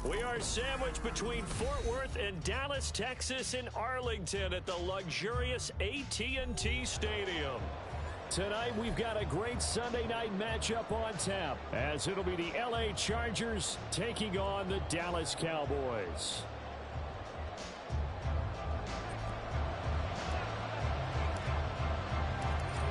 We are sandwiched between Fort Worth and Dallas, Texas, and Arlington at the luxurious AT&T Stadium. Tonight, we've got a great Sunday night matchup on tap, as it'll be the LA Chargers taking on the Dallas Cowboys.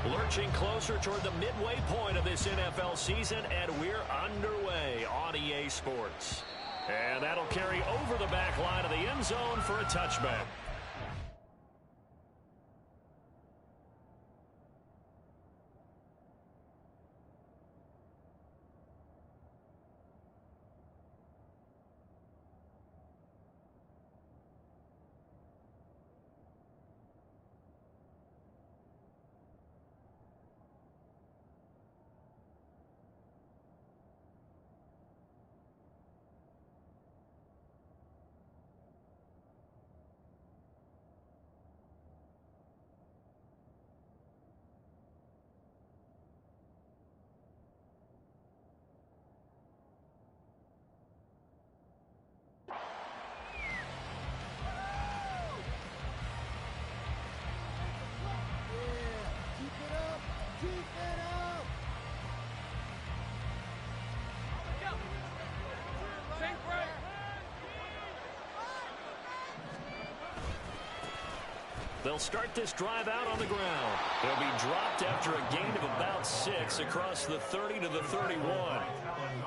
Lurching closer toward the midway point of this NFL season, and we're underway on EA Sports. And that'll carry over the back line of the end zone for a touchback. They'll start this drive out on the ground. They'll be dropped after a gain of about 6 across the 30 to the 31.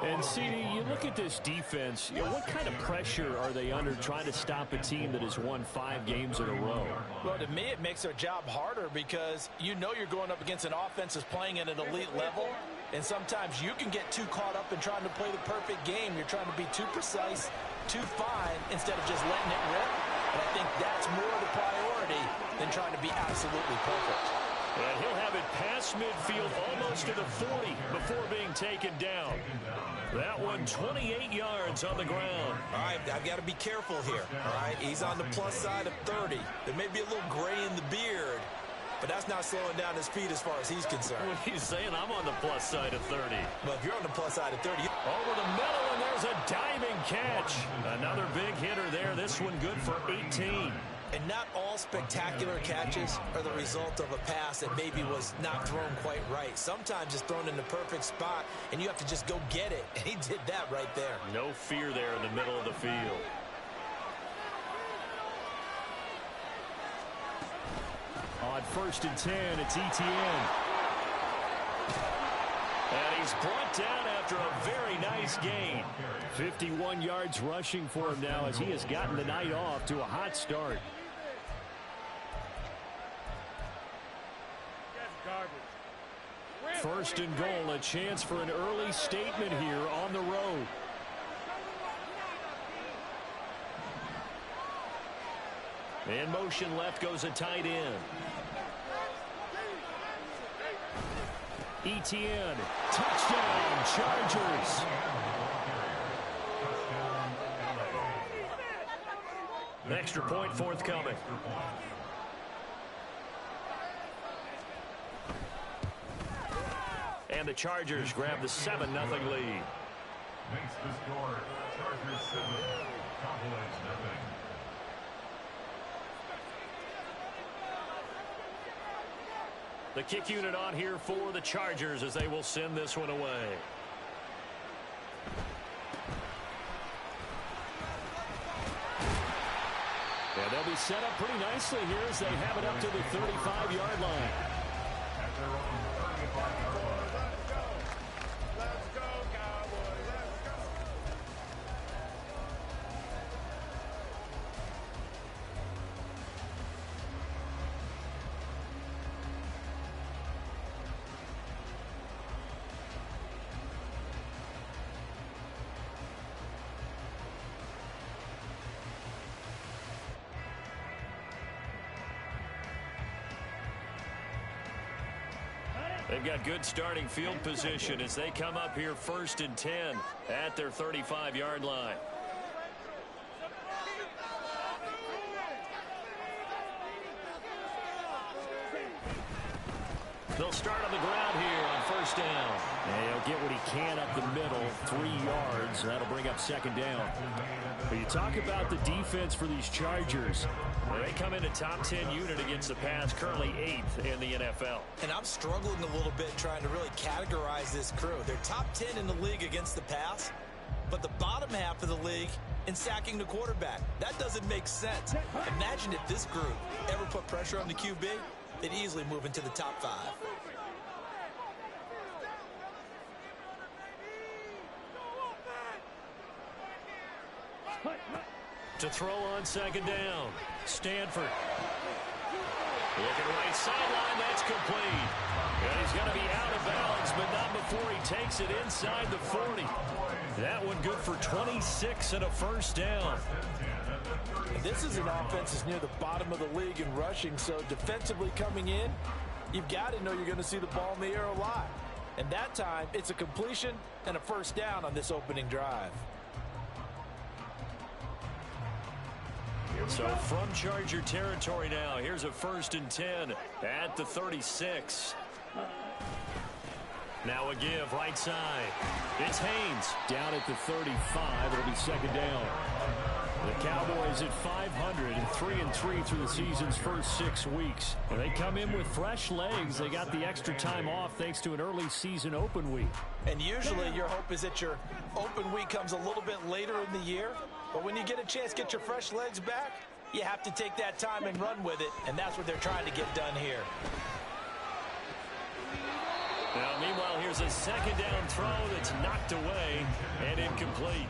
And, CD, you look at this defense, what kind of pressure are they under trying to stop a team that has won 5 games in a row? Well, to me, it makes their job harder because you know you're going up against an offense that's playing at an elite level, and sometimes you can get too caught up in trying to play the perfect game. You're trying to be too precise, too fine, instead of just letting it rip. And I think that's more the priority than trying to be absolutely perfect. And he'll have it past midfield almost to the 40 before being taken down. That one 28 yards on the ground. All right, I've got to be careful here. All right, he's on the plus side of 30. There may be a little gray in the beard, but that's not slowing down his speed as far as he's concerned. What he's saying, I'm on the plus side of 30. Well, if you're on the plus side of 30. Over the middle, and there's a diving catch. Another big hitter there. This one good for 18. And not all spectacular catches are the result of a pass that maybe was not thrown quite right. Sometimes it's thrown in the perfect spot, and you have to just go get it. And he did that right there. No fear there in the middle of the field. On 1st and 10, it's Etienne. And he's brought down after a very nice gain. 51 yards rushing for him now as he has gotten the night off to a hot start. First and goal, a chance for an early statement here on the road. In motion left goes a tight end. Etienne, touchdown, Chargers. Extra point forthcoming. And the Chargers grab the 7-0 lead. Makes the score Chargers 7, Cowboys 0. The kick unit on here for the Chargers as they will send this one away. And they'll be set up pretty nicely here as they have it up to the 35-yard line. At their own 35-yard line. Let's go, Cowboys. Let's go. They've got good starting field position as they come up here 1st and 10 at their 35-yard line. They'll start on the ground here on 1st down. And he'll get what he can up the middle, 3 yards. And that'll bring up second down. But you talk about the defense for these Chargers. They come in a top 10 unit against the pass, currently 8th in the NFL. And I'm struggling a little bit trying to really categorize this crew. They're top 10 in the league against the pass, but the bottom half of the league in sacking the quarterback. That doesn't make sense. Imagine if this group ever put pressure on the QB, they'd easily move into the top 5. To throw on second down, Stanford. Looking right sideline, that's complete. And he's going to be out of bounds, but not before he takes it inside the 40. That one good for 26 and a first down. This is an offense that's near the bottom of the league in rushing, so defensively coming in, you've got to know you're going to see the ball in the air a lot. And that time, it's a completion and a first down on this opening drive. So from Charger territory now, here's a 1st and 10 at the 36. Now a give right side. It's Haynes down at the 35. It'll be second down. The Cowboys at 500 and 3-3 through the season's first 6 weeks. And they come in with fresh legs. They got the extra time off thanks to an early season open week. And usually your hope is that your open week comes a little bit later in the year. But when you get a chance to get your fresh legs back, you have to take that time and run with it. And that's what they're trying to get done here. Now, meanwhile, here's a second down throw that's knocked away and incomplete.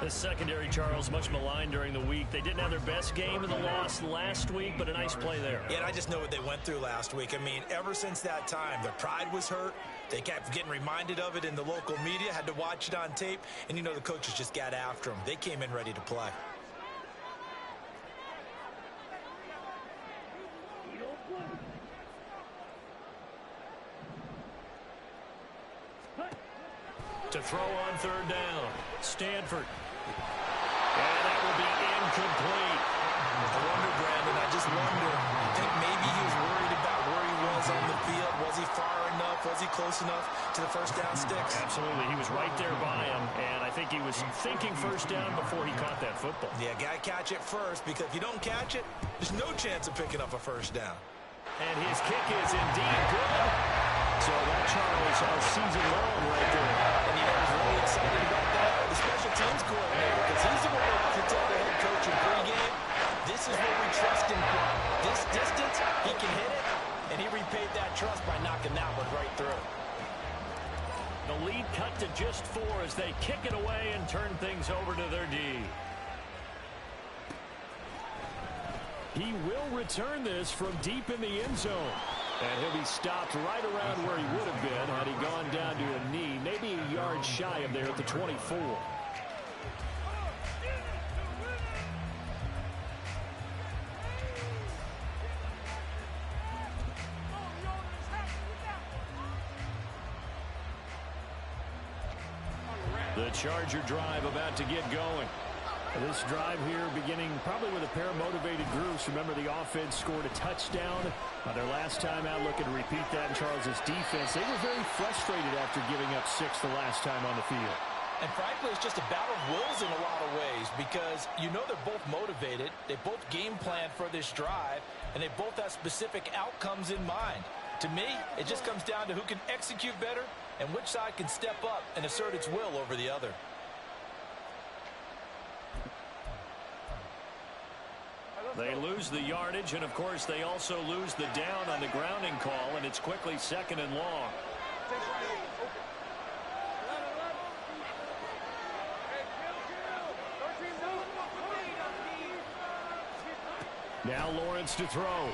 The secondary, Charles, much maligned during the week. They didn't have their best game in the loss last week, but a nice play there. Yeah, and I just know what they went through last week. I mean, ever since that time, their pride was hurt. They kept getting reminded of it in the local media, had to watch it on tape, and you know the coaches just got after them. They came in ready to play. To throw on third down, Stanford. And that will be incomplete. I wonder, Brandon, I just wonder, I think maybe he was worried about where he was on the field. Was he far enough? Was he close enough to the first down sticks? Absolutely. He was right there by him, and I think he was thinking first down before he caught that football. Yeah, got to catch it first, because if you don't catch it, there's no chance of picking up a first down. And his kick is indeed good. So that, Charles, all season long right there. And you know who's really excited about that? The special teams coordinator, because he's the one that has to tell the head coach in pregame, this is what we trust him for. This distance, he can hit it, and he repaid that trust by knocking that one right through. The lead cut to just 4 as they kick it away and turn things over to their D. He will return this from deep in the end zone. And he'll be stopped right around where he would have been had he gone down to a knee, maybe a yard shy of there at the 24. The Charger drive about to get going. This drive here beginning probably with a pair of motivated groups. Remember, the offense scored a touchdown their last time out. Looking to repeat that in Charles's defense. They were very frustrated after giving up 6 the last time on the field. And frankly, it's just a battle of wills in a lot of ways, because you know they're both motivated. They both game plan for this drive, and they both have specific outcomes in mind. To me, it just comes down to who can execute better and which side can step up and assert its will over the other. They lose the yardage, and of course they also lose the down on the grounding call, and it's quickly second and long. Now Lawrence to throw.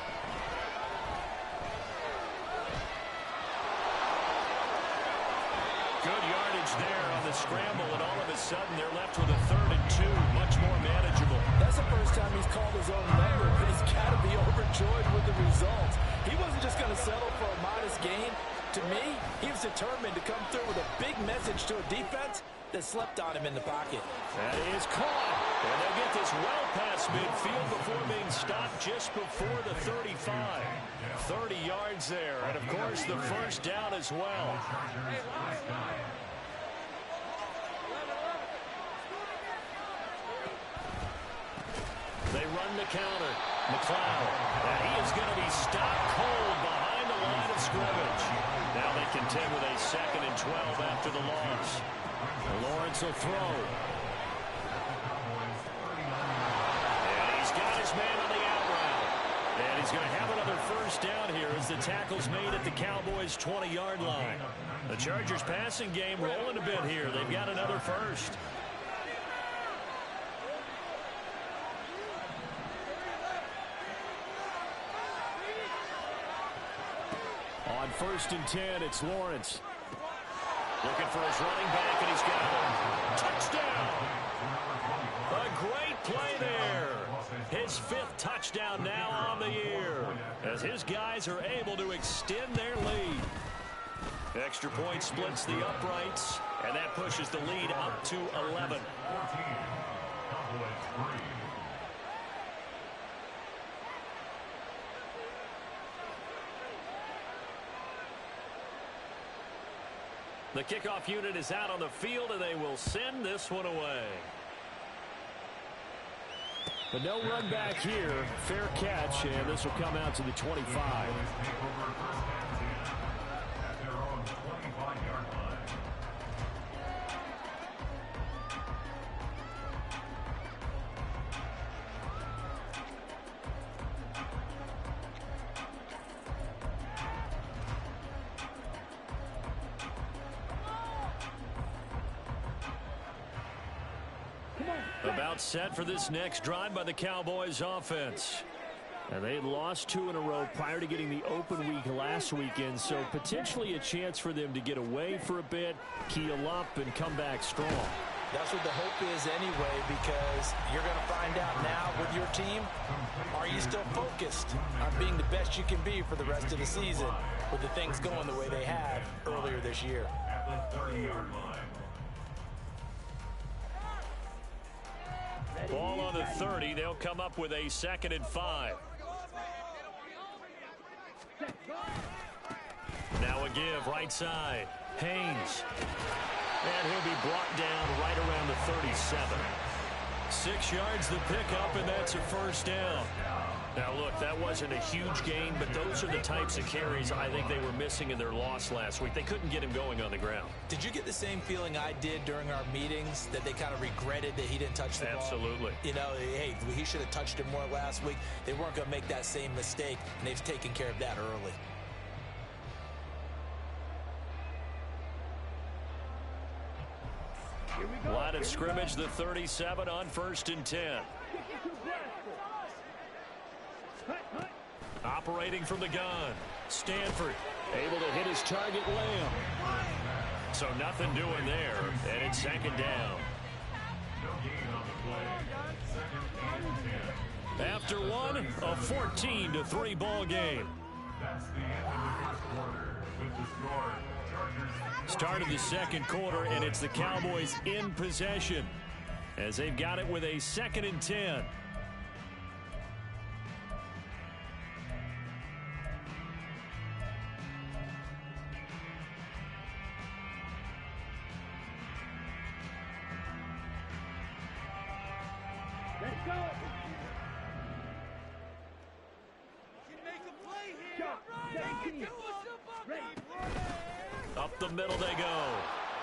Good yardage there on the scramble, and all of a sudden they're left with a 3rd and 2, much more manageable. That's the first time he's called his own number, but he's got to be overjoyed with the results. He wasn't just going to settle for a modest gain. To me, he was determined to come through with a big message to a defense that slept on him in the pocket. That is caught. And they'll get this well past midfield before being stopped just before the 35. 30 yards there. And, of course, the first down as well. They run the counter. McLeod. And he is going to be stopped cold behind the line of scrimmage. Now they contend with a 2nd and 12 after the loss. Lawrence will throw. And he's got his man on the out route. And he's going to have another first down here as the tackle's made at the Cowboys' 20-yard line. The Chargers passing game rolling a bit here. They've got another first. On 1st and 10, it's Lawrence. Looking for his running back, and he's got it. Touchdown! A great play there. His 5th touchdown now on the year, as his guys are able to extend their lead. Extra point splits the uprights, and that pushes the lead up to 11. The kickoff unit is out on the field, and they will send this one away. But no run back here. Fair catch, and this will come out to the 25. About set for this next drive by the Cowboys offense. And they had lost 2 in a row prior to getting the open week last weekend, so potentially a chance for them to get away for a bit, keel up, and come back strong. That's what the hope is anyway, because you're going to find out now with your team, are you still focused on being the best you can be for the rest of the season with the things going the way they have earlier this year. At the 30-yard line. Ball on the 30. They'll come up with a 2nd and 5. Now a give right side. Haynes. And he'll be brought down right around the 37. 6 yards the pickup, and that's a first down. Now, look, that wasn't a huge gain, but those are the types of carries I think they were missing in their loss last week. They couldn't get him going on the ground. Did you get the same feeling I did during our meetings, that they kind of regretted that he didn't touch the ball? Absolutely. You know, hey, he should have touched it more last week. They weren't going to make that same mistake, and they've taken care of that early. Line of scrimmage, the 37 on 1st and 10. Operating from the gun. Stanford able to hit his target, Lamb. So nothing doing there, and it's 2nd down. No gain on the play. 2nd and 10. After one, a 14-3 ball game. That's the end of the first quarter. With the score, Chargers. Start of the 2nd quarter, and it's the Cowboys in possession as they've got it with a 2nd and 10. Let's go. Up the middle they go.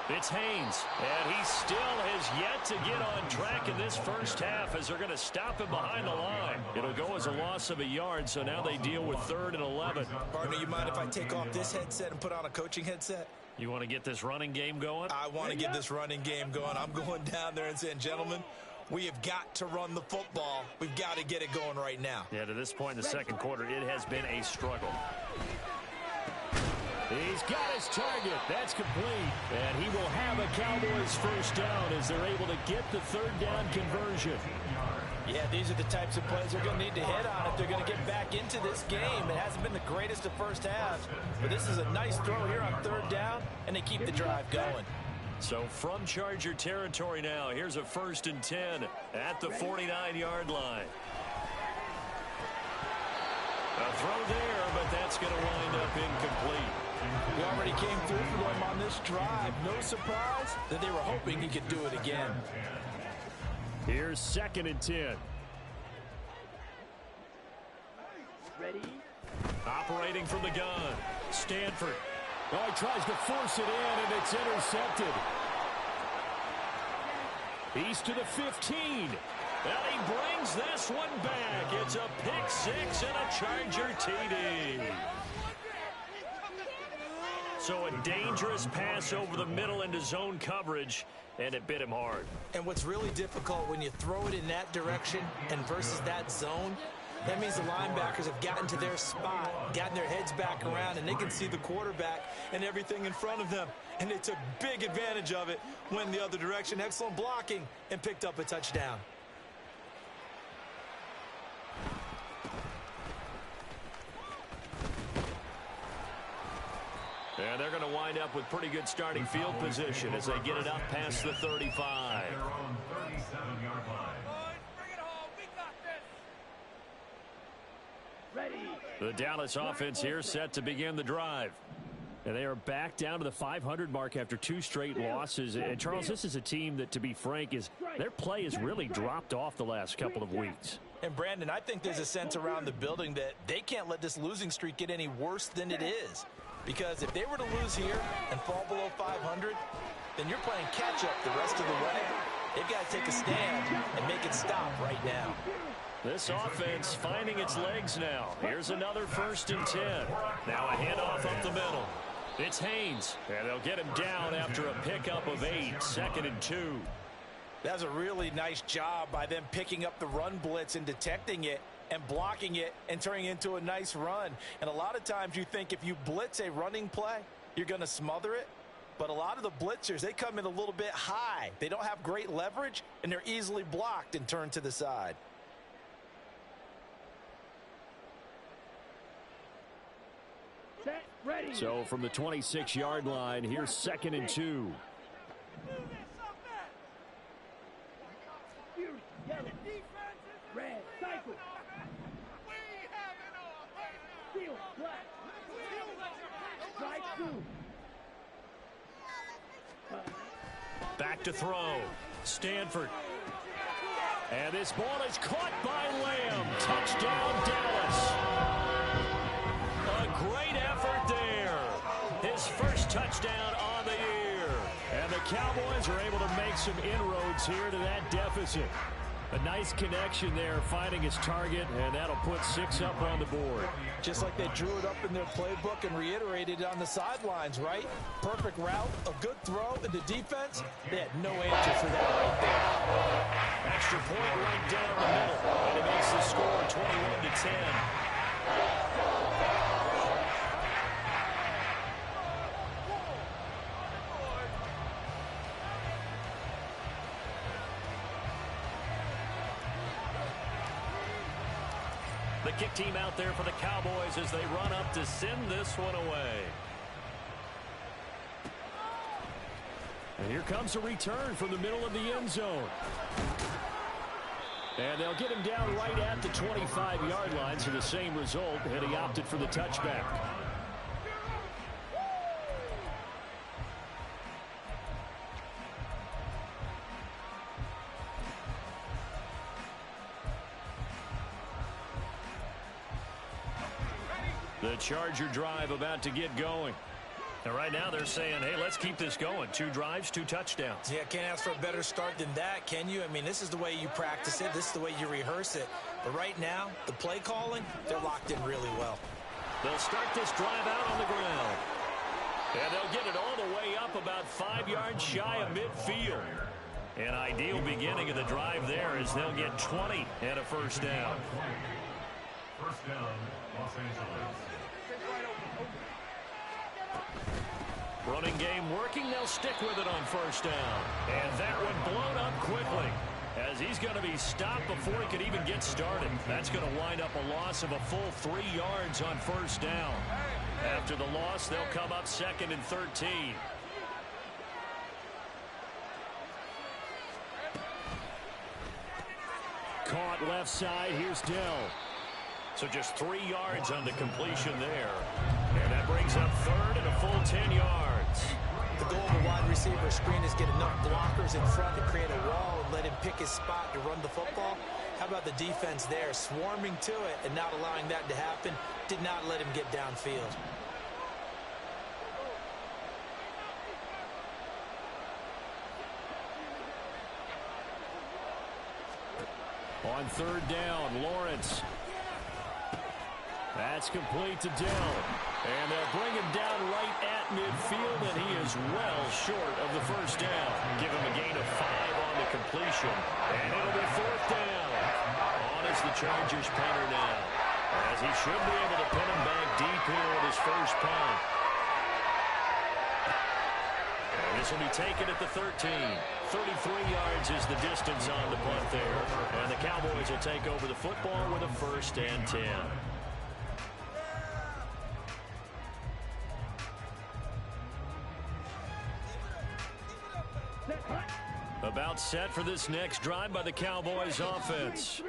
It's Haynes, and he still has yet to get on track in this first half as they're going to stop him behind the line. It'll go as a loss of a yard, so now they deal with 3rd and 11. Partner, you mind if I take off this headset and put on a coaching headset? You want to get this running game going? I want to get this running game going. I'm going down there and saying, gentlemen, we have got to run the football. We've got to get it going right now. Yeah, to this point in the 2nd quarter, it has been a struggle. He's got his target. That's complete. And he will have a Cowboys first down as they're able to get the 3rd down conversion. Yeah, these are the types of plays they're going to need to hit on if they're going to get back into this game. It hasn't been the greatest of first halves, but this is a nice throw here on 3rd down, and they keep the drive going. So from Charger territory now, here's a 1st and 10 at the 49-yard line. A throw there, but that's going to wind up incomplete. He already came through for them on this drive. No surprise that they were hoping he could do it again. Here's 2nd and 10. Ready? Operating from the gun. Stanford. Oh, he tries to force it in, and it's intercepted. He's to the 15. And he brings this one back. It's a pick six and a Charger TD. So a dangerous pass over the middle into zone coverage, and it bit him hard. And what's really difficult when you throw it in that direction and versus that zone, that means the linebackers have gotten to their spot, gotten their heads back around, and they can see the quarterback and everything in front of them. And they took big advantage of it, went the other direction, excellent blocking, and picked up a touchdown. And they're going to wind up with pretty good starting field position as they get it up past the 35. Their own 37-yard line. The Dallas offense here set to begin the drive. And they are back down to the 500 mark after 2 straight losses. And, Charles, this is a team that, to be frank, their play has really dropped off the last couple of weeks. And, Brandon, I think there's a sense around the building that they can't let this losing streak get any worse than it is. Because if they were to lose here and fall below 500, then you're playing catch-up the rest of the way. They've got to take a stand and make it stop right now. This offense finding its legs now. Here's another 1st and 10. Now a handoff up the middle. It's Haynes, and they'll get him down after a pickup of 8, 2nd and 2. That's a really nice job by them picking up the run blitz and detecting it and blocking it and turning it into a nice run. And a lot of times you think if you blitz a running play, you're going to smother it. But a lot of the blitzers, they come in a little bit high. They don't have great leverage, and they're easily blocked and turned to the side. Ready. So from the 26-yard line, here's 2nd and 2. Red, cycle. Steel, black. Strike 2. Back to throw. Stanford. And this ball is caught by Lamb. Touchdown, Dallas. A great effort there. His first touchdown on the year. And the Cowboys are able to make some inroads here to that deficit. A nice connection there, finding his target, and that'll put 6 up on the board. Just like they drew it up in their playbook and reiterated it on the sidelines, right? Perfect route, a good throw, and the defense, they had no answer for that right there. Extra point right down the middle, and it makes the score 21-10. The kick team out there for the Cowboys as they run up to send this one away. And here comes a return from the middle of the end zone. And they'll get him down right at the 25-yard line, so the same result, and he opted for the touchback. The Charger drive about to get going. And right now they're saying, hey, let's keep this going. 2 drives, 2 touchdowns. Yeah, can't ask for a better start than that, can you? I mean, this is the way you practice it. This is the way you rehearse it. But right now, the play calling, they're locked in really well. They'll start this drive out on the ground. And they'll get it all the way up about 5 yards shy of midfield. An ideal beginning of the drive there as they'll get 20 and a first down. First down, Los Angeles. Running game working. They'll stick with it on first down. And that one blown up quickly as he's going to be stopped before he could even get started. That's going to wind up a loss of a full 3 yards on first down. After the loss, they'll come up 2nd and 13. caught left side. Here's Dell. So just 3 yards on the completion there. And that brings up third and a full 10 yards. The goal of a wide receiver screen is get enough blockers in front to create a wall and let him pick his spot to run the football. How about the defense there, swarming to it and not allowing that to happen? Did not let him get downfield. On third down, Lawrence. That's complete to Dell. And they'll bring him down right at midfield, and he is well short of the first down. Give him a gain of 5 on the completion. And it'll be fourth down. On is the Chargers punter now, as he should be able to pin him back deep here with his first punt. And this will be taken at the 13. 33 yards is the distance on the punt there. And the Cowboys will take over the football with a first and 10. About set for this next drive by the Cowboys offense.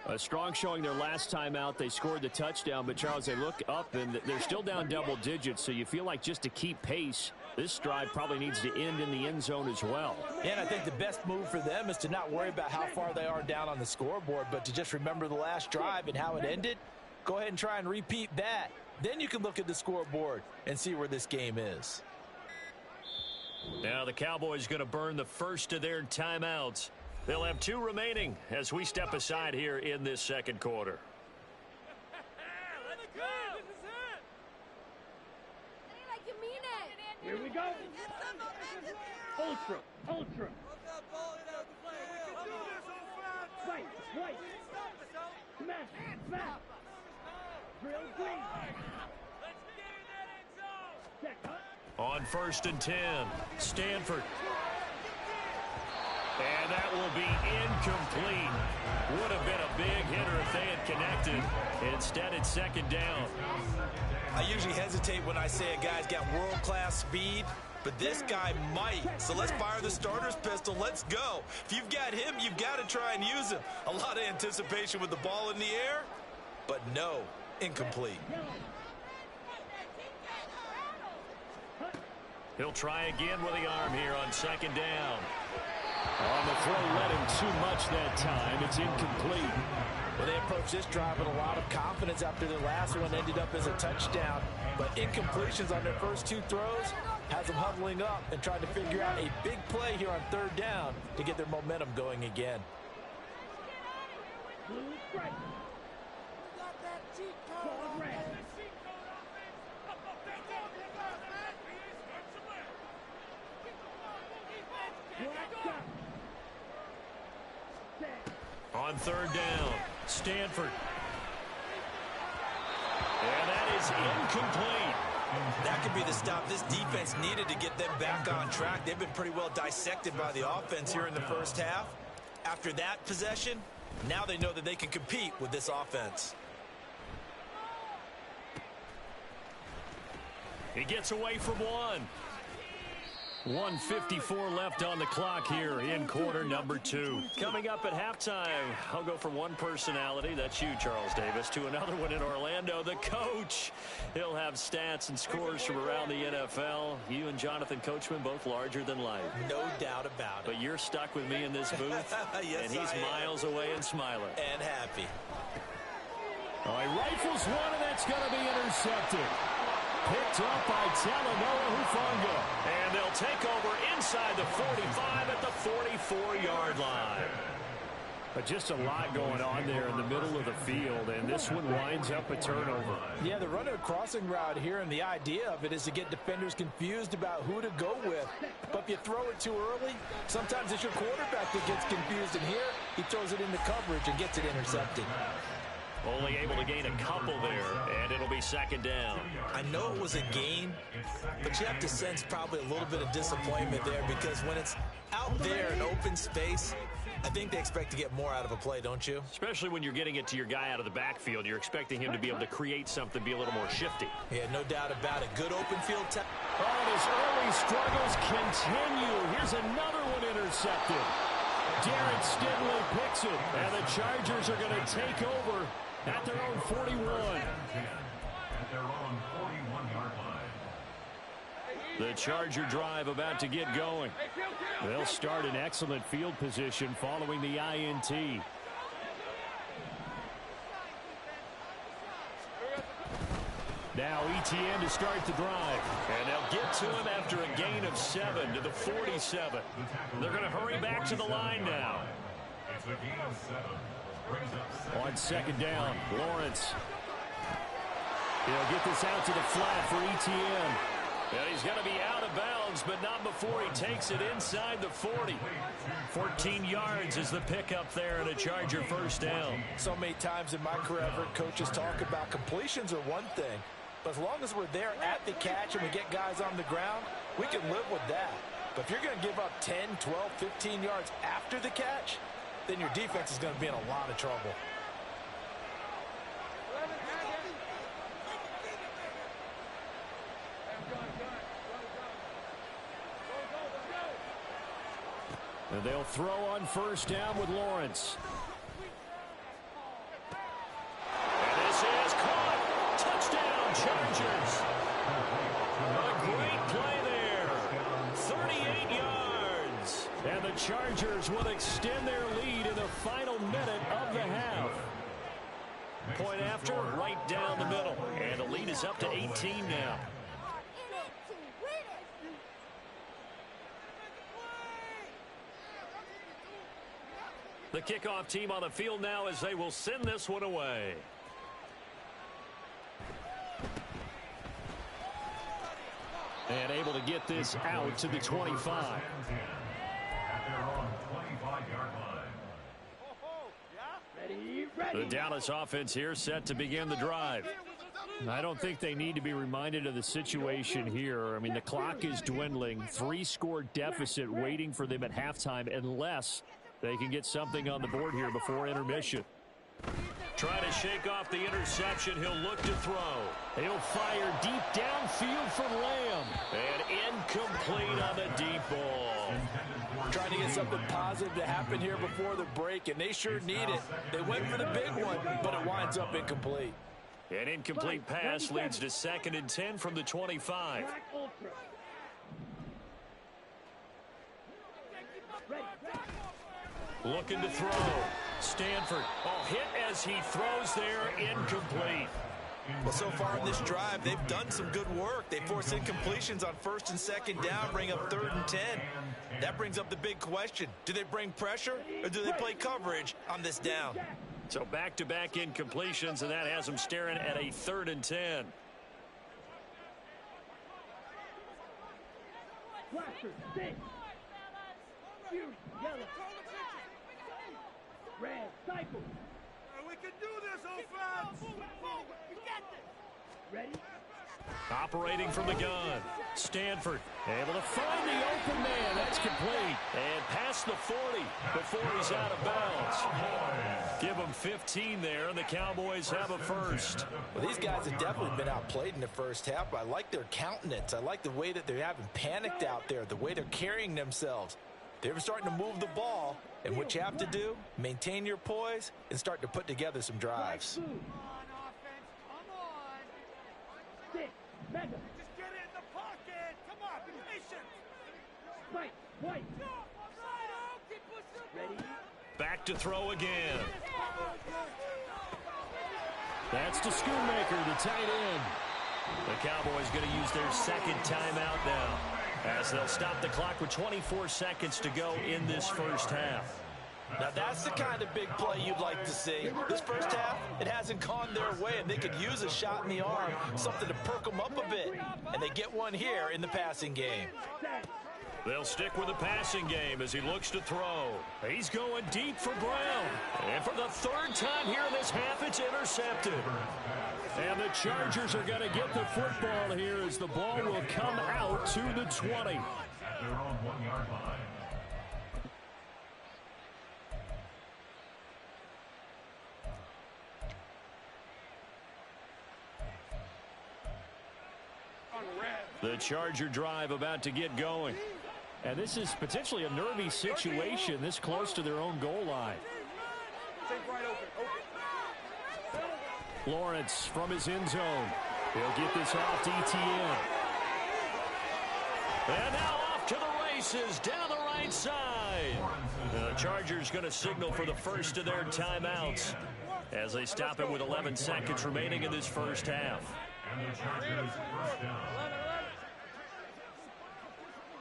A strong showing their last time out. They scored the touchdown, but Charles, they look up and they're still down double digits, so you feel like just to keep pace, this drive probably needs to end in the end zone as well. And I think the best move for them is to not worry about how far they are down on the scoreboard, but to just remember the last drive and how it ended. Go ahead and try and repeat that. Then you can look at the scoreboard and see where this game is. Now the Cowboys going to burn the first of their timeouts. They'll have 2 remaining as we step aside here in this second quarter. Let's go. This is it. Like you mean it. Here we go. Ultra. White. Smash. Drill green. Let's get in that end zone. On first and 10, Stanford. And that will be incomplete. Would have been a big hitter if they had connected. Instead, it's second down. I usually hesitate when I say a guy's got world-class speed, but this guy might. So let's fire the starter's pistol. Let's go. If you've got him, you've got to try and use him. A lot of anticipation with the ball in the air, but no, incomplete. He'll try again with the arm here on second down. On the throw, led him too much that time. It's incomplete. Well, they approached this drive with a lot of confidence after their last one ended up as a touchdown. But incompletions on their first 2 throws has them huddling up and trying to figure out a big play here on third down to get their momentum going again. Blue stripe. Ball red. On third down, Stanford. And that is incomplete. That could be the stop this defense needed to get them back on track. They've been pretty well dissected by the offense here in the first half. After that possession, now they know that they can compete with this offense. He gets away from one. 1:54 left on the clock here in quarter number 2. Coming up at halftime, I'll go from one personality, that's you, Charles Davis, to another one in Orlando, the coach. He'll have stats and scores from around the NFL. You and Jonathan Coachman, both larger than life. No doubt about it. But you're stuck with me in this booth, yes, and he's miles away and smiling. And happy. All right, rifles one, and that's going to be intercepted. Picked up by Talanoa Hufanga. And they'll take over inside the 45 at the 44-yard line. But just a lot going on there in the middle of the field, and this one winds up a turnover. Yeah, they're running a crossing route here, and the idea of it is to get defenders confused about who to go with. But if you throw it too early, sometimes it's your quarterback that gets confused, and here he throws it into coverage and gets it intercepted. Only able to gain a couple there, and it'll be second down. I know it was a gain, but you have to sense probably a little bit of disappointment there because when it's out there in open space, I think they expect to get more out of a play, don't you? Especially when you're getting it to your guy out of the backfield. You're expecting him to be able to create something, be a little more shifty. Yeah, no doubt about it. Good open field. Oh, his early struggles continue. Here's another one intercepted. Darren Stingley picks it, and the Chargers are going to take over at their own 41. At their own 41-yard line. The Charger drive about to get going. They'll start in excellent field position following the INT. Now ETN to start the drive. And they'll get to him after a gain of 7 to the 47. They're going to hurry back to the line now. It's a gain of 7. Brings up 7. On second down, Lawrence. He'll get this out to the flat for ETN. And he's going to be out of bounds, but not before he takes it inside the 40. 14 yards is the pickup there and a Charger first down. So many times in my career, I've heard coaches talk about completions are one thing, but as long as we're there at the catch and we get guys on the ground, we can live with that. But if you're going to give up 10, 12, 15 yards after the catch, then your defense is going to be in a lot of trouble. And they'll throw on first down with Lawrence. And this is caught. Touchdown, Chargers. A great play there. 38 yards. And the Chargers will extend their lead in the final minute of the half. Point after, right down the middle. And the lead is up to 18 now. The kickoff team on the field now as they will send this one away. And able to get this out to the 25. At their own 25-yard line. The Dallas offense here set to begin the drive. I don't think they need to be reminded of the situation here. I mean, the clock is dwindling. 3-score deficit waiting for them at halftime unless they can get something on the board here before intermission. Trying to shake off the interception. He'll look to throw. He'll fire deep downfield for Lamb. And incomplete on the deep ball. Trying to get something positive to happen here before the break, and they sure need it. They went for the big one, but it winds up incomplete. An incomplete pass leads to 2nd and 10 from the 25. Looking to throw. Stanford. Oh, hit as he throws there. Incomplete. Well, so far in this drive, they've done some good work. They force incompletions on 1st and 2nd down, bring up 3rd and 10. That brings up the big question. Do they bring pressure or do they play coverage on this down? So back-to-back incompletions, and that has them staring at a 3rd and 10. Red, cycle. We can do this, offense. We got this. Ready? Operating from the gun. Stanford able to find the open man. That's complete. And past the 40 before he's out of bounds. Give him 15 there, and the Cowboys have a first. Well, these guys have definitely been outplayed in the first half. I like their countenance. I like the way that they haven't panicked out there, the way they're carrying themselves. They're starting to move the ball, and what you have to do, maintain your poise and start to put together some drives. Come on, offense. Come on. Six, mega. Just get it in the pocket. Come on, be patient. Right, white. Ready? Back to throw again. That's to Schoonmaker, the tight end. The Cowboys going to use their second timeout now, as they'll stop the clock with 24 seconds to go in this first half. Now that's the kind of big play you'd like to see. This first half, it hasn't gone their way, and they could use a shot in the arm, something to perk them up a bit. And they get one here in the passing game. They'll stick with the passing game as he looks to throw. He's going deep for Brown. And for the 3rd time here in this half, it's intercepted. And the Chargers are going to get the football here as the ball will come out to the 20. At their own 1-yard line. The Charger drive about to get going. And this is potentially a nervy situation this close to their own goal line. Lawrence from his end zone. He'll get this off to Etienne. And now off to the races down the right side. The Chargers going to signal for the first of their timeouts as they stop it with 11 seconds remaining in this first half. And the Chargers first down.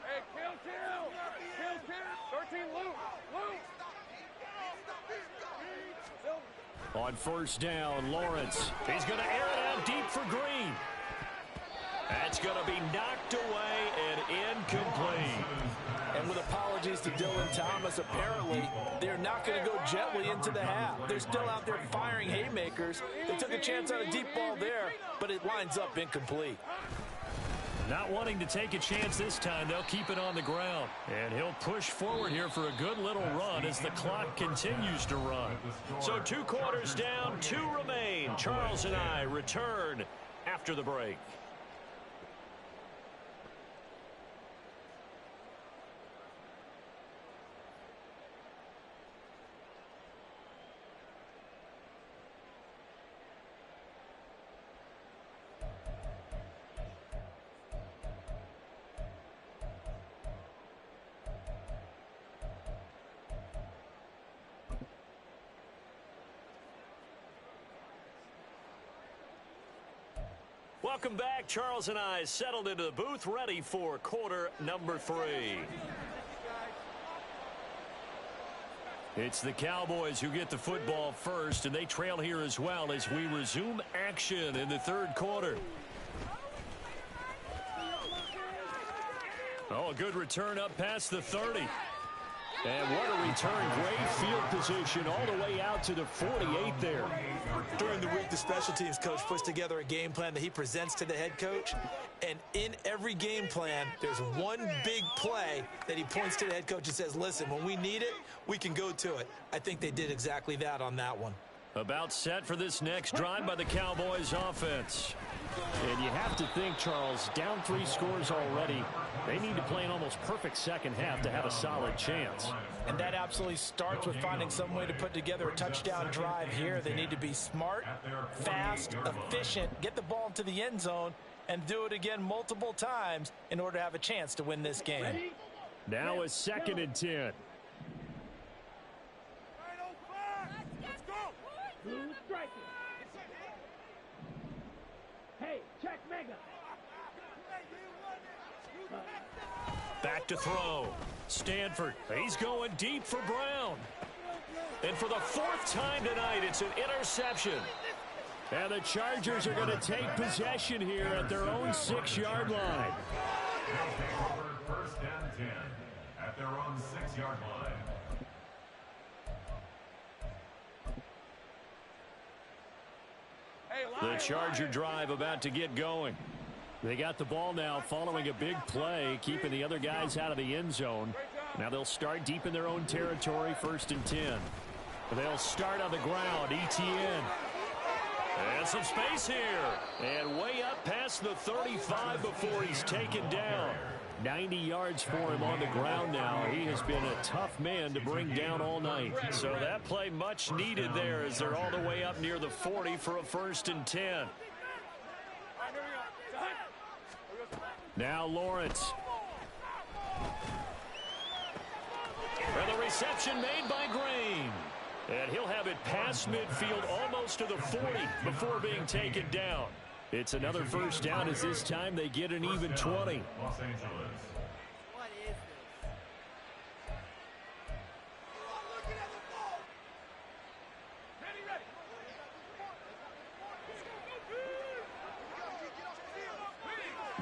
Hey, kill. 13, Luke. On first down, Lawrence. He's going to air it out deep for Green. That's going to be knocked away and incomplete. And with apologies to Dylan Thomas, apparently they're not going to go gently into the half. They're still out there firing haymakers. They took a chance on a deep ball there, but it winds up incomplete. Not wanting to take a chance this time, they'll keep it on the ground. And he'll push forward here for a good little run as the clock continues to run. So 2 quarters down, 2 remain. Charles and I return after the break. Welcome back. Charles and I settled into the booth, ready for quarter number 3. It's the Cowboys who get the football first, and they trail here as well as we resume action in the third quarter. Oh, a good return up past the 30. And what a return. Great field position all the way out to the 48 there. During the week, the special teams coach puts together a game plan that he presents to the head coach. And in every game plan, there's one big play that he points to the head coach and says, listen, when we need it, we can go to it. I think they did exactly that on that one. About set for this next drive by the Cowboys offense. And you have to think, Charles, down 3 scores already. They need to play an almost perfect second half to have a solid chance. And that absolutely starts with finding some way to put together a touchdown drive here. They need to be smart, fast, efficient, get the ball into the end zone, and do it again multiple times in order to have a chance to win this game. Now a 2nd and 10. Let's go. Blue striker. Hey, check Mega. Back to throw. Stanford. He's going deep for Brown. And for the 4th time tonight, it's an interception. And the Chargers are going to take possession here at their own 6-yard line. First and 10 at their own 6-yard line. The Charger drive about to get going. They got the ball now following a big play, keeping the other guys out of the end zone. Now they'll start deep in their own territory, 1st and 10. They'll start on the ground. Etienne. And some space here. And way up past the 35 before he's taken down. 90 yards for him on the ground now. He has been a tough man to bring down all night. So that play much needed there as they're all the way up near the 40 for a 1st and 10. Now Lawrence. And the reception made by Green. And he'll have it past midfield almost to the 40 before being taken down. It's another first down as this time they get an even 20. Los Angeles. What is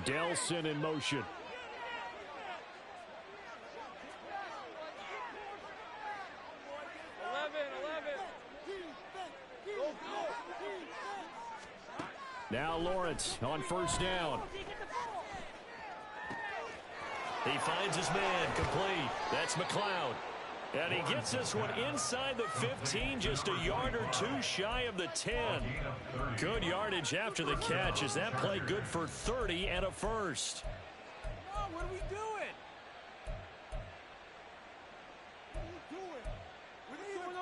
this? Delson in motion. Now Lawrence on first down. He finds his man complete. That's McLeod. And he gets this one inside the 15, just a yard or 2 shy of the 10. Good yardage after the catch. Is that play good for 30 and a first? Oh, what are we doing?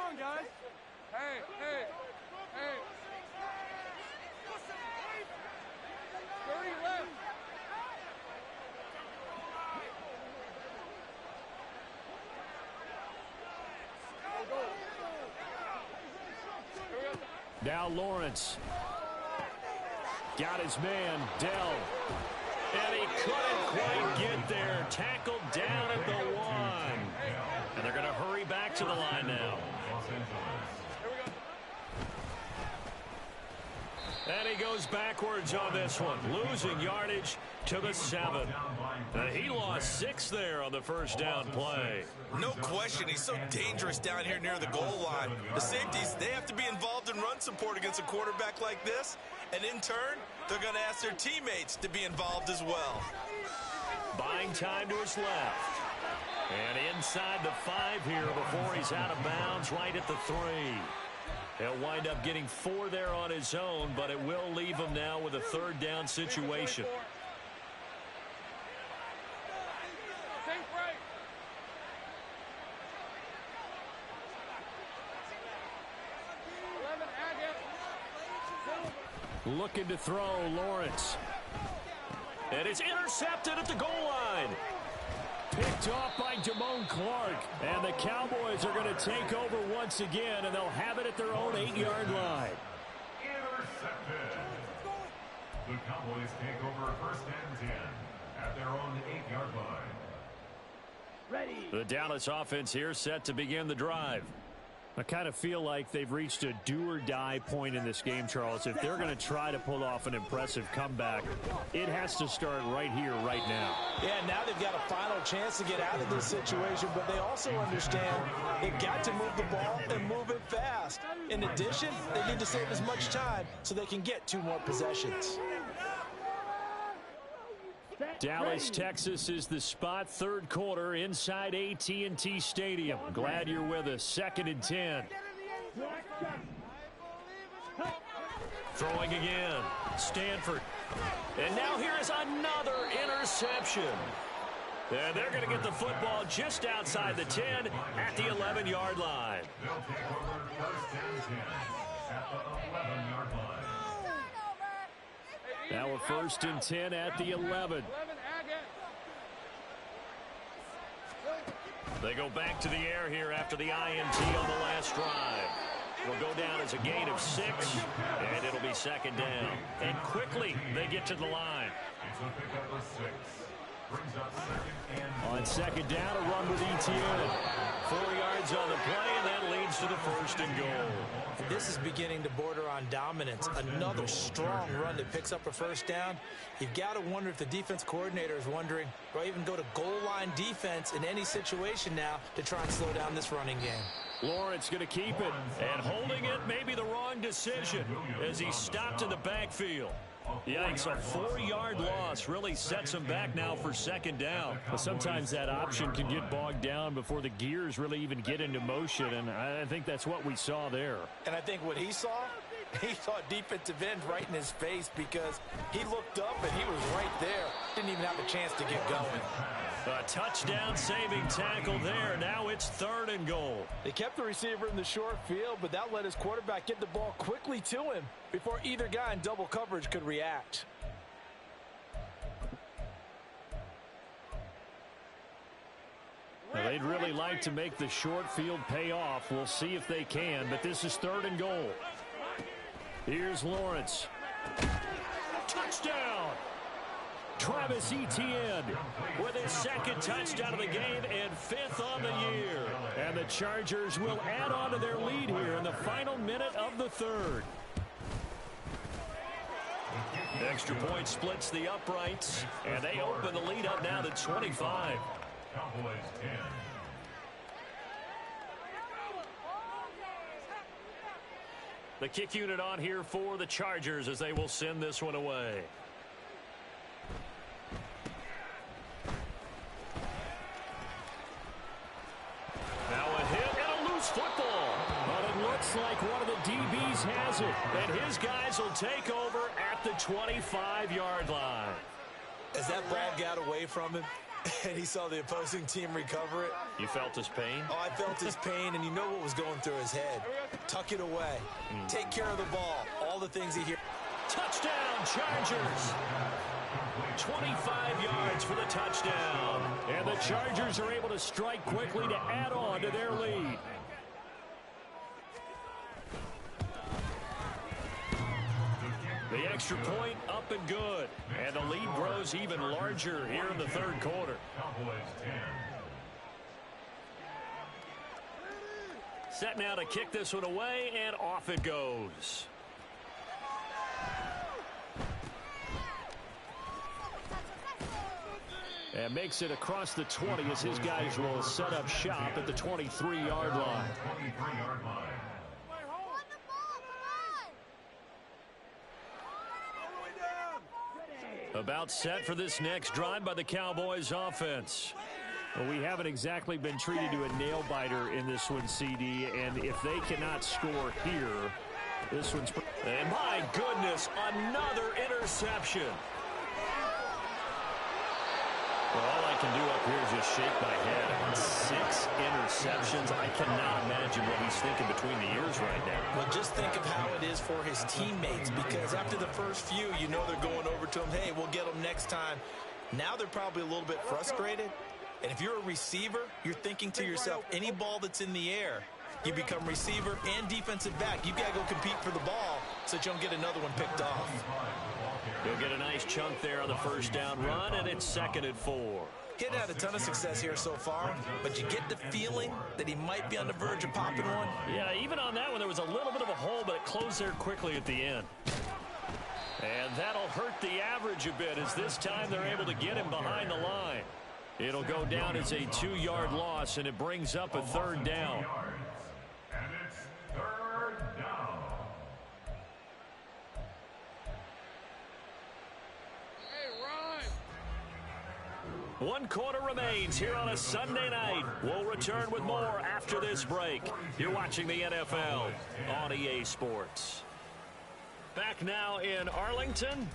on, guys. Hey, hey, hey. 30 left. Now Lawrence. Got his man, Dell. And he couldn't quite get there. Tackled down at the 1. And they're going to hurry back to the line now. And he goes backwards on this one, losing yardage to the 7. He lost 6 there on the first down play. No question, he's so dangerous down here near the goal line. The safeties, they have to be involved in run support against a quarterback like this. And in turn, they're going to ask their teammates to be involved as well. Buying time to his left. And inside the 5 here before he's out of bounds right at the 3. He'll wind up getting 4 there on his own, but it will leave him now with a 3rd down situation. Looking to throw, Lawrence. And it's intercepted at the goal line. Picked off by Damone Clark. And the Cowboys are going to take over once again, and they'll have it at their own 8-yard line. Intercepted. The Cowboys take over 1st and 10 at their own 8-yard line. Ready. The Dallas offense here set to begin the drive. I kind of feel like they've reached a do-or-die point in this game, Charles. If they're going to try to pull off an impressive comeback, it has to start right here, right now. Yeah, now they've got a final chance to get out of this situation, but they also understand they've got to move the ball and move it fast. In addition, they need to save as much time so they can get 2 more possessions. Dallas, Texas is the spot, 3rd quarter inside AT&T Stadium. Glad you're with us. 2nd and 10. Throwing again. Stanford. And now here is another interception. And they're going to get the football just outside the 10 at the 11-yard line. They'll take over 1st and 10 at the 11-yard line. Now a 1st and 10 at the 11. They go back to the air here after the INT on the last drive. Will go down as a gain of 6, and it'll be 2nd down. And quickly they get to the line. It's a pickup of 6. Brings up 2nd and On 2nd down, a run with ETN. 4 yards on the play, and that leads to the 1st and goal. This is beginning to border on dominance. Another strong run that picks up a 1st down. You've got to wonder if the defense coordinator is wondering, do I even go to goal line defense in any situation now to try and slow down this running game? Lawrence going to keep it, and holding it may be the wrong decision as he stopped in the backfield. Yikes, a 4-yard loss really sets him back now for 2nd down. But sometimes that option can get bogged down before the gears really even get into motion, and I think that's what we saw there. And I think what he saw defensive end right in his face because he looked up and he was right there. Didn't even have a chance to get going. A touchdown saving tackle there. Now it's 3rd and goal. They kept the receiver in the short field, but that let his quarterback get the ball quickly to him before either guy in double coverage could react. Well, they'd really like to make the short field pay off. We'll see if they can, but this is 3rd and goal. Here's Lawrence. Touchdown! Travis Etienne with his 2nd touchdown of the game and 5th on the year. And the Chargers will add on to their lead here in the final minute of the 3rd. Extra point splits the uprights, and they open the lead up now to 25. Cowboys 10. The kick unit on here for the Chargers as they will send this one away. Now a hit and a loose football. But it looks like one of the DBs has it. And his guys will take over at the 25-yard line. As that ball got away from him, And he saw the opposing team recover it. You felt his pain? Oh, I felt his pain, and you know what was going through his head. Tuck it away. Take care of the ball. All the things he hears. Touchdown, Chargers! 25 yards for the touchdown. And the Chargers are able to strike quickly to add on to their lead. The extra point up and good. And the lead grows even larger here in the third quarter. Cowboys 10. Set now to kick this one away, and off it goes. And makes it across the 20 as his guys will set up shop at the 23-yard line. 23-yard line. About set for this next drive by the Cowboys offense. Well, we haven't exactly been treated to a nail-biter in this one, CD, and if they cannot score here, this one's... And my goodness, another interception. Well, all I can do up here is just shake my head. 6 interceptions. I cannot imagine what he's thinking between the ears right now. Well, just think of how it is for his teammates, because after the first few, you know they're going over to him, hey, we'll get them next time. Now they're probably a little bit frustrated. And if you're a receiver, you're thinking to yourself, any ball that's in the air, you become receiver and defensive back. You've got to go compete for the ball so that you don't get another one picked off. He'll get a nice chunk there on the first down run, and it's 2nd and 4. He hadn't had a ton of success here so far, but you get the feeling that he might be on the verge of popping one. Yeah, even on that one, there was a little bit of a hole, but it closed there quickly at the end. And that'll hurt the average a bit, as this time they're able to get him behind the line. It'll go down as a 2-yard loss, and it brings up a 3rd down. And it's 3rd down. One quarter remains here on a Sunday night. We'll return with more after this break. You're watching the NFL on EA Sports. Back now in Arlington.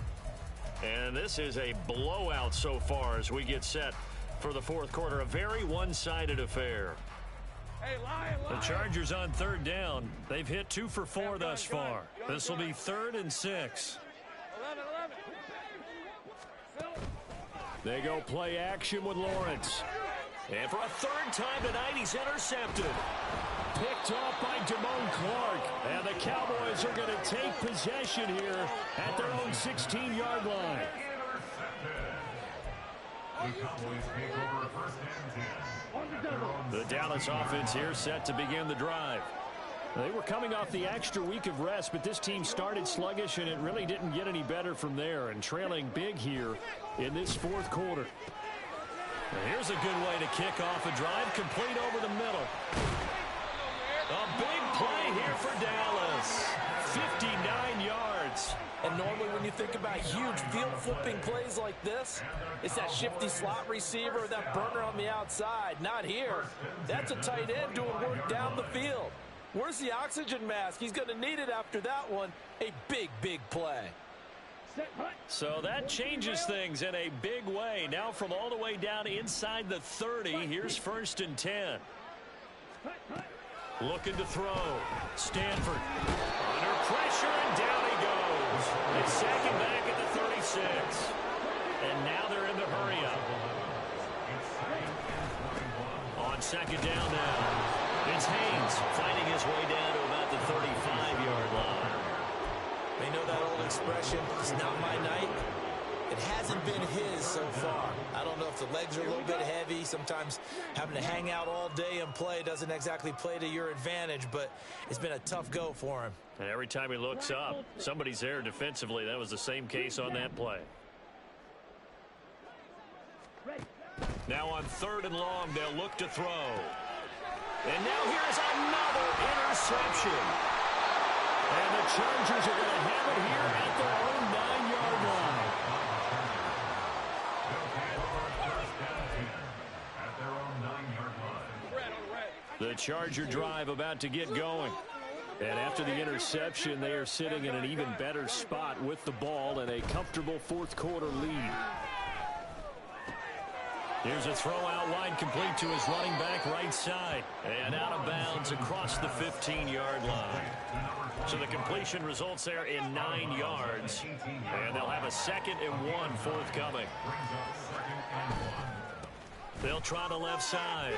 And this is a blowout so far as we get set for the 4th quarter. A very one-sided affair. Hey, Lion. The Chargers on 3rd down. They've hit 2 for 4 thus far. This will be 3rd and 6. 11. They go play action with Lawrence. And for a 3rd time tonight, he's intercepted. Picked off by Damone Clark. And the Cowboys are going to take possession here at their own 16-yard line. The Cowboys take over 1st and 10. The Dallas offense here set to begin the drive. They were coming off the extra week of rest, but this team started sluggish, and it really didn't get any better from there, and trailing big here in this 4th quarter. And here's a good way to kick off a drive, complete over the middle. A big play here for Dallas. 59 yards. And normally when you think about huge field-flipping plays like this, it's that shifty slot receiver, that burner on the outside. Not here. That's a tight end doing work down the field. Where's the oxygen mask? He's going to need it after that one. A big, big play. So that changes things in a big way. Now from all the way down inside the 30, here's 1st and 10. Looking to throw. Stanford under pressure, and down he goes. It's 2nd back at the 36. And now they're in the hurry-up. On 2nd down now. It's Haynes fighting his way down to about the 35-yard line. They know that old expression, it's not my night. It hasn't been his so far. I don't know if the legs are a little bit heavy. Sometimes having to hang out all day and play doesn't exactly play to your advantage, but it's been a tough go for him. And every time he looks up, somebody's there defensively. That was the same case on that play. Now on 3rd and long, they'll look to throw. And now here's another interception. And the Chargers are going to have it here at their own 9-yard line. At their own 9-yard line. The Charger drive about to get going. And after the interception, they are sitting in an even better spot with the ball and a comfortable 4th quarter lead. Here's a throw out wide, complete to his running back right side. And out of bounds across the 15-yard line. So the completion results there in 9 yards. And they'll have a 2nd and 1 forthcoming. They'll try the left side.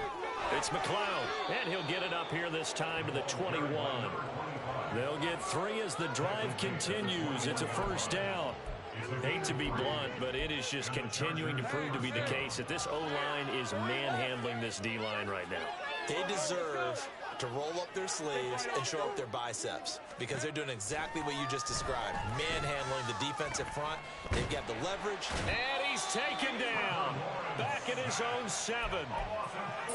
It's McLeod, and he'll get it up here this time to the 21. They'll get 3 as the drive continues. It's a 1st down. Hate to be blunt, but it is just continuing to prove to be the case that this O-line is manhandling this D-line right now. They deserve to roll up their sleeves and show up their biceps because they're doing exactly what you just described. Manhandling the defensive front. They've got the leverage. And he's taken down. Back at his own 7.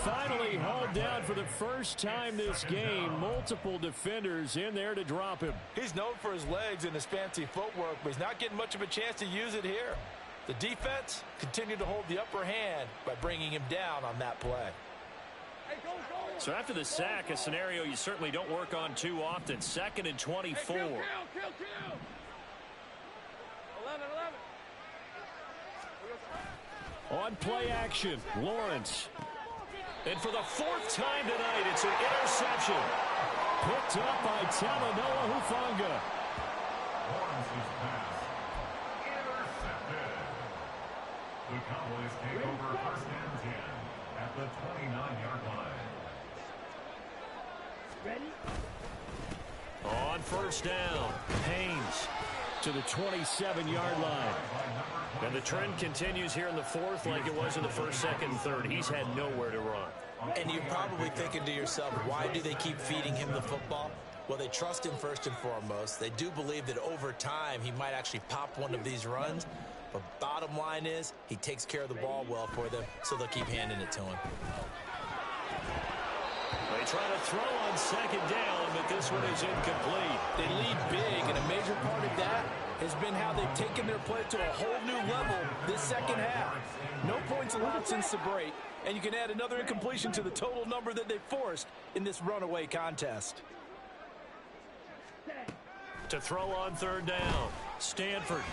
Finally hauled down for the first time this game. Multiple defenders in there to drop him. He's known for his legs and his fancy footwork, but he's not getting much of a chance to use it here. The defense continued to hold the upper hand by bringing him down on that play. So after the sack, a scenario you certainly don't work on too often. 2nd and 24. Kill. 11. On play action, Lawrence. And for the 4th time tonight, it's an interception. Picked up by Talanoa Hufanga. Lawrence's pass intercepted. The Cowboys take over 1st and 10 at the 29-yard line. Ready? On 1st down, Haynes to the 27-yard line. And the trend continues here in the 4th like it was in the 1st, 2nd, and 3rd. He's had nowhere to run. And you're probably thinking to yourself, why do they keep feeding him the football? Well, they trust him first and foremost. They do believe that over time he might actually pop one of these runs. But bottom line is he takes care of the ball well for them, so they'll keep handing it to him. They try to throw on 2nd down, but this one is incomplete. They lead big, and a major part of that has been how they've taken their play to a whole new level this 2nd half. No points allowed since the break, and you can add another incompletion to the total number that they forced in this runaway contest. To throw on 3rd down, Stanford.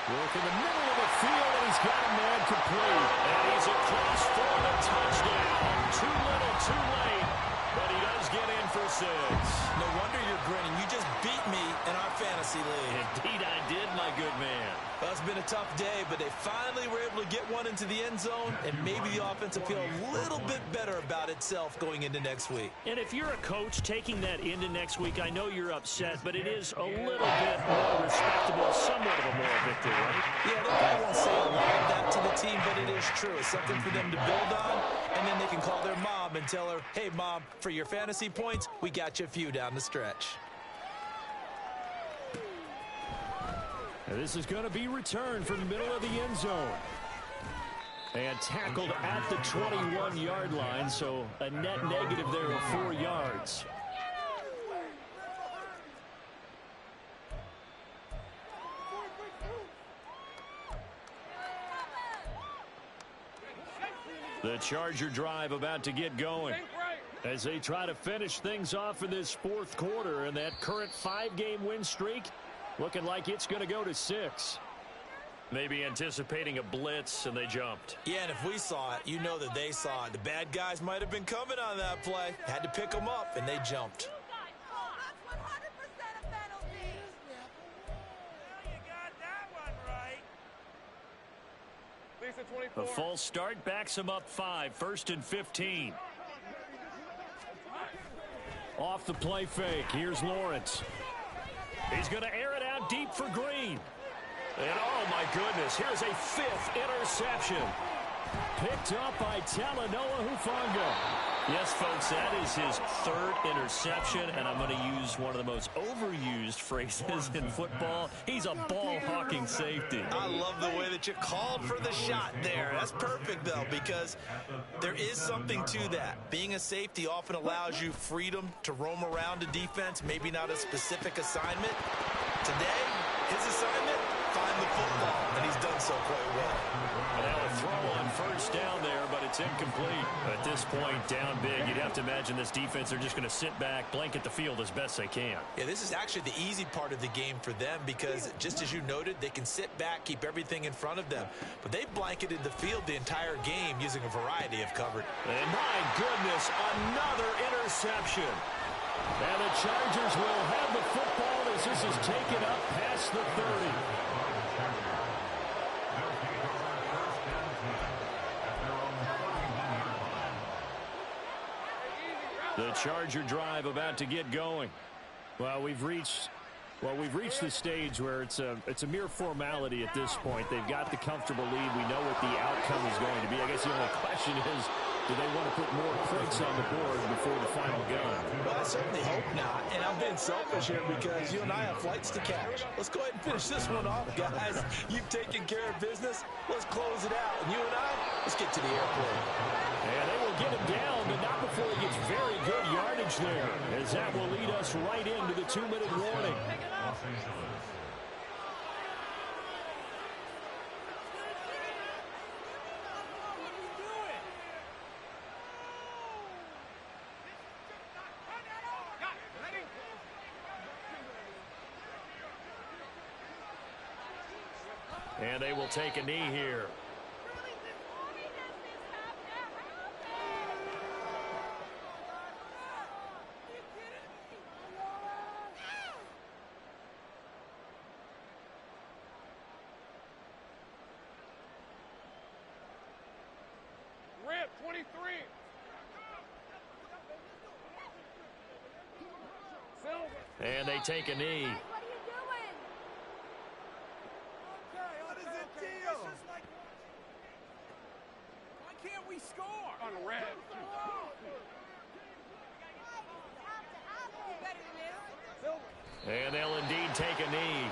Work in the middle of the field, and he's got a man complete. And he's across for the touchdown. Too little, too late, but he does get in for 6. No wonder you're grinning. You just beat me in our fantasy league. Indeed I did, my good man. Well, it's been a tough day, but they finally were able to get one into the end zone, and maybe the offense will feel a little bit better about itself going into next week. And if you're a coach taking that into next week, I know you're upset, but it is a little bit more respectable, somewhat of a moral victory, right? Yeah, they probably won't say a lot of that to the team, but it is true. It's something for them to build on, and then they can call their mom and tell her, hey, Mom, for your fantasy points, we got you a few down the stretch. This is going to be returned from the middle of the end zone. And tackled at the 21-yard line, so a net negative there of 4 yards. The Charger drive about to get going as they try to finish things off in this 4th quarter, and that current 5-game win streak looking like it's going to go to 6. Maybe anticipating a blitz, and they jumped. Yeah, and if we saw it, you know that they saw it. The bad guys might have been coming on that play. Had to pick them up, and they jumped. A false start backs him up 5. 1st and 15. Off the play fake. Here's Lawrence. He's going to air it out deep for Green. And oh my goodness, here's a 5th interception. Picked up by Talanoa Hufanga. Yes, folks, that is his 3rd interception, and I'm going to use one of the most overused phrases in football. He's a ball-hawking safety. I love the way that you called for the shot there. That's perfect, though, because there is something to that. Being a safety often allows you freedom to roam around a defense, maybe not a specific assignment. Today, his assignment, find the football, and he's done so quite well. And now a throw on 1st down there, but it's incomplete. At this point, down big, you'd have to imagine this defense, they're just going to sit back, blanket the field as best they can. Yeah, this is actually the easy part of the game for them because, just as you noted, they can sit back, keep everything in front of them. But they've blanketed the field the entire game using a variety of cover. And my goodness, another interception. And the Chargers will have the football as this is taken up past the 30. The Charger drive about to get going. Well, we've reached the stage where it's a mere formality at this point. They've got the comfortable lead. We know what the outcome is going to be. I guess the only question is, do they want to put more points on the board before the final gun? Well, I certainly hope not. And I'm being selfish here because you and I have flights to catch. Let's go ahead and finish this one off, guys. You've taken care of business. Let's close it out. And you and I, let's get to the airport. And they will get him down, but not before he gets very good yardage there, as that will lead us right into the 2-minute warning. Los Angeles. And they will take a knee here. Rip, 23. And they take a knee. What is the deal? Why can't we score? On red. And they'll indeed take a knee.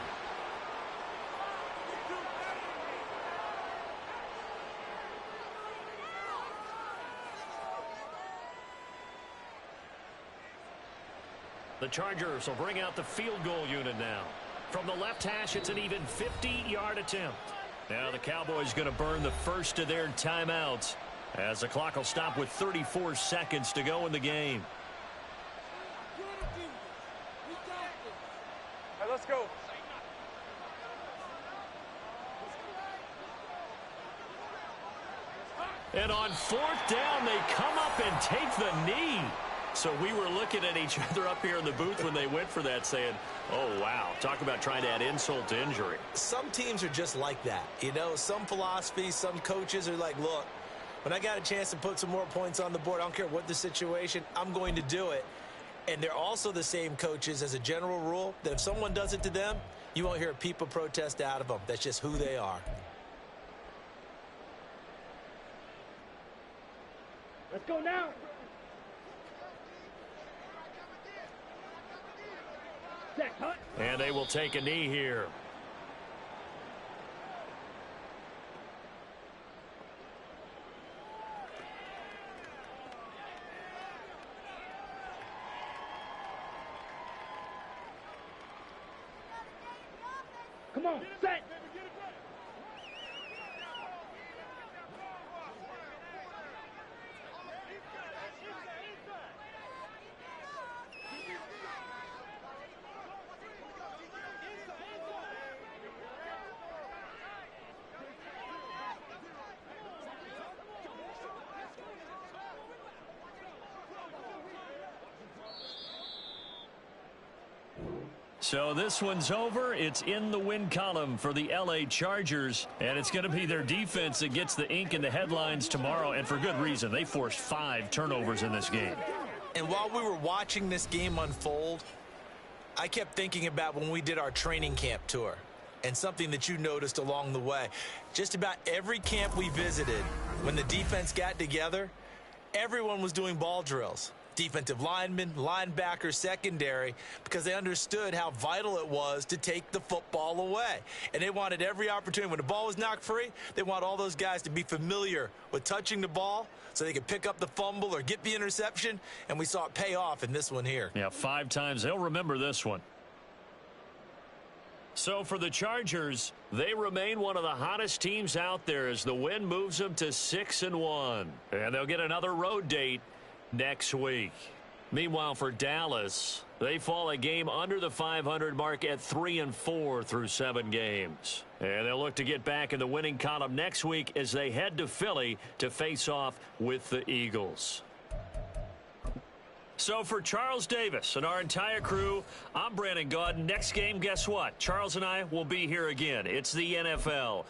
The Chargers will bring out the field goal unit now. From the left hash, it's an even 50-yard attempt. Now the Cowboys going to burn the first of their timeouts as the clock will stop with 34 seconds to go in the game. All right, let's go. And on 4th down, they come up and take the knee. So we were looking at each other up here in the booth when they went for that saying, oh, wow, talk about trying to add insult to injury. Some teams are just like that. You know, some philosophies, some coaches are like, look, when I got a chance to put some more points on the board, I don't care what the situation, I'm going to do it. And they're also the same coaches as a general rule that if someone does it to them, you won't hear a peep of protest out of them. That's just who they are. Let's go now. And they will take a knee here. Come on, set. So this one's over. It's in the win column for the LA Chargers, and it's going to be their defense that gets the ink in the headlines tomorrow, and for good reason. They forced 5 turnovers in this game. And while we were watching this game unfold, I kept thinking about when we did our training camp tour and something that you noticed along the way. Just about every camp we visited, when the defense got together, everyone was doing ball drills. Defensive linemen, linebackers, secondary, because they understood how vital it was to take the football away. And they wanted every opportunity. When the ball was knocked free, they want all those guys to be familiar with touching the ball so they could pick up the fumble or get the interception, and we saw it pay off in this one here. Yeah, 5 times. They'll remember this one. So for the Chargers, they remain one of the hottest teams out there as the win moves them to 6-1. And they'll get another road date next week. Meanwhile, for Dallas, they fall a game under the 500 mark at 3-4 through 7 games. And they'll look to get back in the winning column next week as they head to Philly to face off with the Eagles. So for Charles Davis and our entire crew, I'm Brandon Gaudin. Next game, guess what? Charles and I will be here again. It's the NFL.